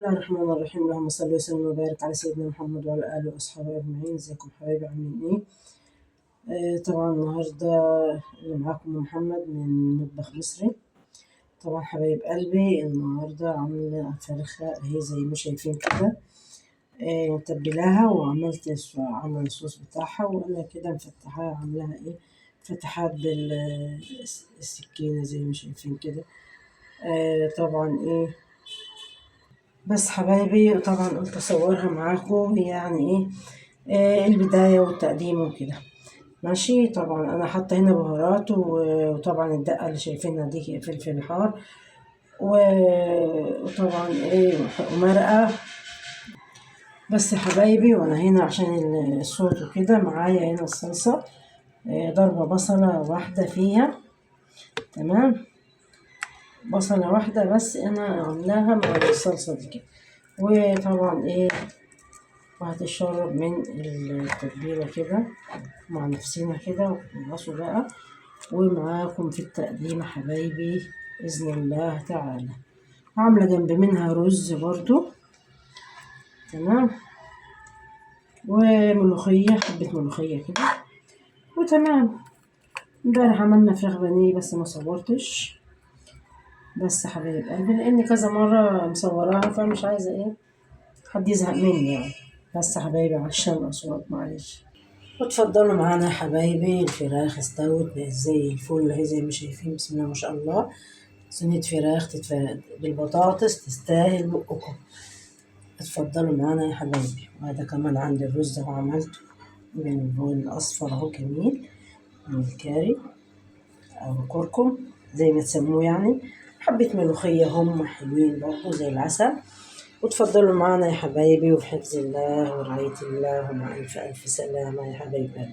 الله الرحمن الرحيم. اللهم صل وسلم وبارك على سيدنا محمد وعلى آله وأصحابه أجمعين. ازيكم حبايبي عاملين ايه؟ طبعا النهاردة اللي معاكم محمد من مطبخ مصري. طبعا حبايب قلبي النهاردة عاملة فرخة اهي زي ما شايفين كده. متبلاها عاملة الصوص بتاعها، وأنا كده مفتحاها عاملاها ايه فتحات بالسكينة زي ما شايفين كده. طبعا ايه بس حبايبي طبعا قلت اصورها معاكم يعني ايه البداية والتقديم وكده. ماشي. طبعا انا حاطة هنا بهارات وطبعا الدقة اللي شايفينها دي فلفل حار وطبعا ايه ومرقة. بس يا حبايبي وانا هنا عشان الصوت وكده معايا هنا الصلصة. ضربة بصلة واحدة فيها. تمام. بصلة واحدة بس انا عاملاها مع الصلصة دي كده. وطبعا ايه وهتشرب من التتبيلة كده مع نفسنا كده وخلصوا بقى. ومعاكم في التقديم حبايبي بإذن الله تعالى. عاملة جنب منها رز برضو. تمام. وملوخية، حبة ملوخية كده وتمام. امبارح عملنا فراخ بانيه بس ما صورتش. بس حبايب قلبي لأن كذا مرة مصوراها فمش عايزة ايه حد يزهق مني يعني. بس حبايبي عشان الأصوات معلش. وتفضلوا معانا يا حبايبي. الفراخ استوت زي الفل اهي زي ما شايفين، بسم الله ما شاء الله. صينية فراخ بالبطاطس تستاهل بقكم. اتفضلوا معانا يا حبايبي. وهذا كمان عندي الرز اهو عملته باللون الأصفر اهو جميل من الكاري أو كركم زي ما تسموه يعني. حبة ملوخية هم حلوين برضه زي العسل. وتفضلوا معانا يا حبايبي، وفي حفظ الله ورعاية الله، ومع ألف ألف سلامة يا حبايبي.